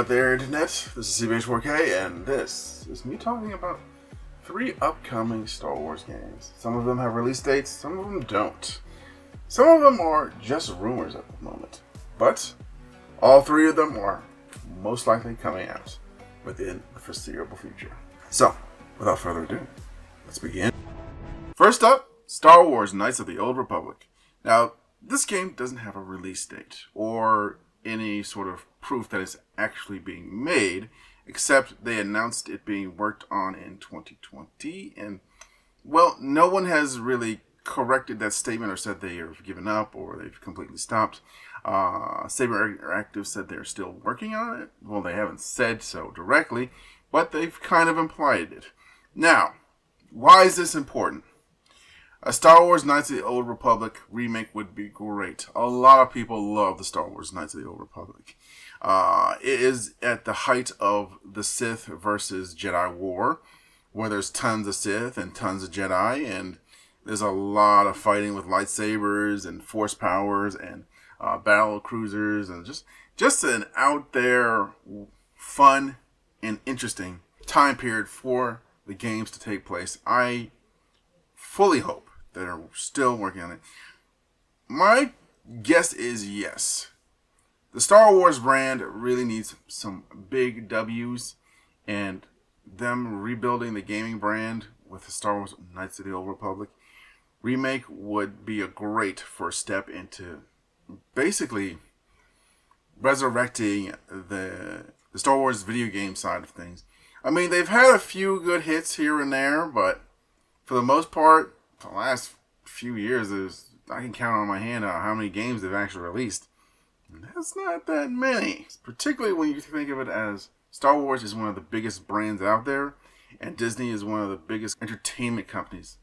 there, Internet. This is CBH4K, and this is me talking about 3 upcoming Star Wars games. Some of them have release dates, some of them don't. Some of them are just rumors at the moment, but all 3 of them are most likely coming out within the foreseeable future. So, without further ado, let's begin. First up, Star Wars Knights of the Old Republic. Now, this game doesn't have a release date, or any sort of proof that it's actually being made, except they announced it being worked on in 2020, and, well, no one has really corrected that statement or said they have given up or they've completely stopped. Saber Interactive said they're still working on it. Well, they haven't said so directly, but they've kind of implied it. Now, why is this important? A Star Wars Knights of the Old Republic remake would be great. A lot of people love the Star Wars Knights of the Old Republic. It is at the height of the Sith versus Jedi war, where there's tons of Sith and tons of Jedi, and there's a lot of fighting with lightsabers and force powers and battle cruisers, and just an out there, fun and interesting time period for the games to take place. I fully hope that are still working on it. My guess is yes. The Star Wars brand really needs some big W's, and them rebuilding the gaming brand with the Star Wars Knights of the Old Republic remake would be a great first step into basically resurrecting the Star Wars video game side of things. I mean, they've had a few good hits here and there, but for the most part, the last few years, I can count on my hand how many games they've actually released. And that's not that many. Particularly when you think of it as Star Wars is one of the biggest brands out there, and Disney is one of the biggest entertainment companies.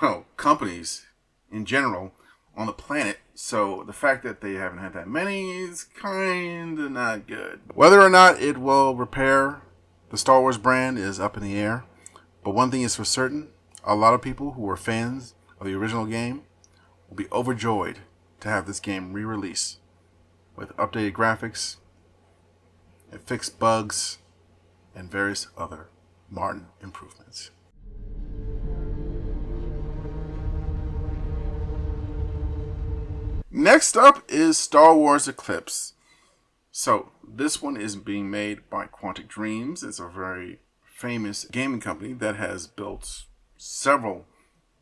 Well, companies in general on the planet. So the fact that they haven't had that many is kind of not good. Whether or not it will repair the Star Wars brand is up in the air. But one thing is for certain. A lot of people who are fans of the original game will be overjoyed to have this game re-release with updated graphics and fixed bugs and various other modern improvements. Next up is Star Wars Eclipse. So this one is being made by Quantic Dreams. It's a very famous gaming company that has built several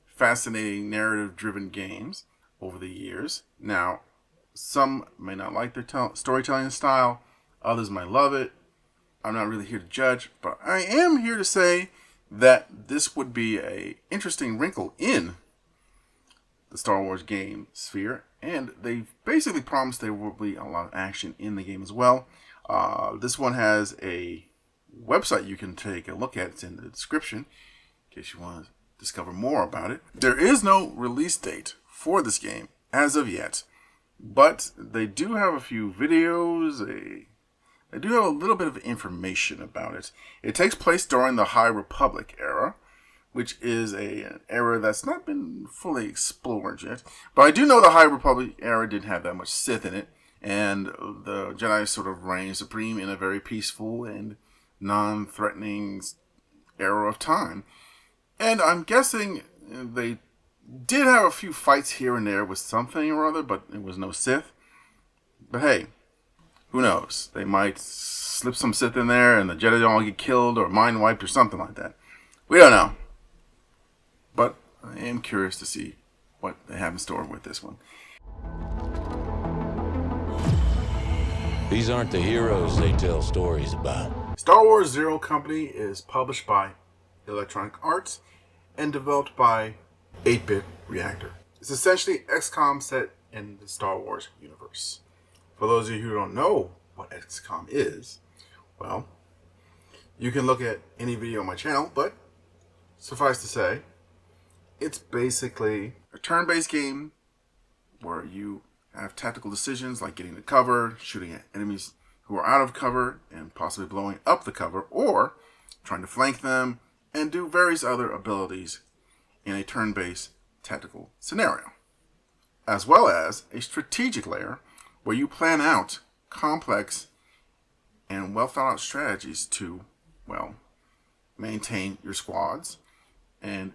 fascinating narrative-driven games over the years. Now, some may not like their storytelling style. Others might love it. I'm not really here to judge, but I am here to say that this would be an interesting wrinkle in the Star Wars game sphere, and they've basically promised there will be a lot of action in the game as well. This one has a website you can take a look at. It's in the description in case you want to discover more about it. There is no release date for this game as of yet, but they do have a few videos. They do have a little bit of information about it. It takes place during the High Republic era, which is an era that's not been fully explored yet. But I do know the High Republic era didn't have that much Sith in it, and the Jedi sort of reigned supreme in a very peaceful and non-threatening era of time. And I'm guessing they did have a few fights here and there with something or other, but it was no Sith. But hey, who knows? They might slip some Sith in there and the Jedi all get killed or mind wiped or something like that. We don't know. But I am curious to see what they have in store with this one. These aren't the heroes they tell stories about. Star Wars Zero Company is published by Electronic Arts and developed by 8-Bit Reactor. It's essentially XCOM set in the Star Wars universe. For those of you who don't know what XCOM is, well, you can look at any video on my channel, but suffice to say, it's basically a turn-based game where you have tactical decisions like getting to cover, shooting at enemies who are out of cover and possibly blowing up the cover, or trying to flank them and do various other abilities in a turn-based tactical scenario, as well as a strategic layer where you plan out complex and and well thought out strategies to, well, maintain your squads and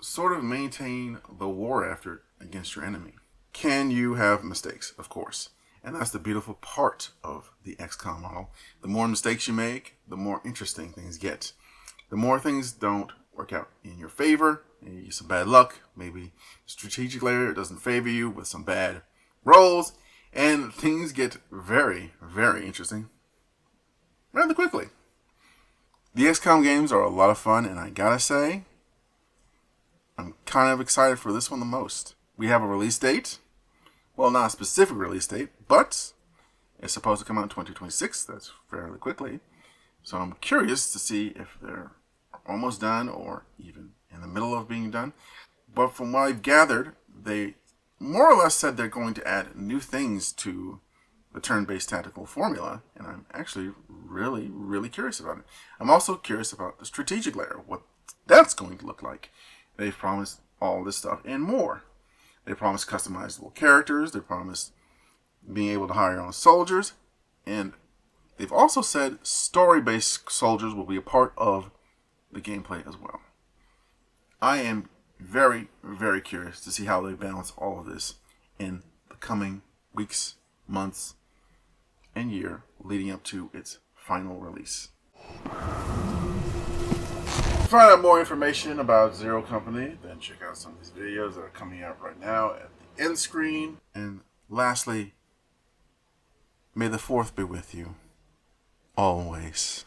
sort of maintain the war effort against your enemy. Can you have mistakes? Of course. And that's the beautiful part of the XCOM model. The more mistakes you make, the more interesting things get. The more things don't work out in your favor, maybe some bad luck, maybe the strategic layer doesn't favor you with some bad rolls, and things get very, very interesting rather quickly. The XCOM games are a lot of fun, and I gotta say, I'm kind of excited for this one the most. We have a release date. Well, not a specific release date, but it's supposed to come out in 2026. That's fairly quickly. So I'm curious to see if they're almost done or even in the middle of being done. But from what I've gathered, they more or less said they're going to add new things to the turn-based tactical formula, and I'm actually really, really curious about it. I'm also curious about the strategic layer, what that's going to look like. They've promised all this stuff and more. They promised customizable characters, they promised being able to hire your own soldiers, and they've also said story-based soldiers will be a part of the gameplay as well. I am very, very curious to see how they balance all of this in the coming weeks, months, and year leading up to its final release. To find out more information about Zero Company, then check out some of these videos that are coming out right now at the end screen. And lastly, may the 4th be with you always.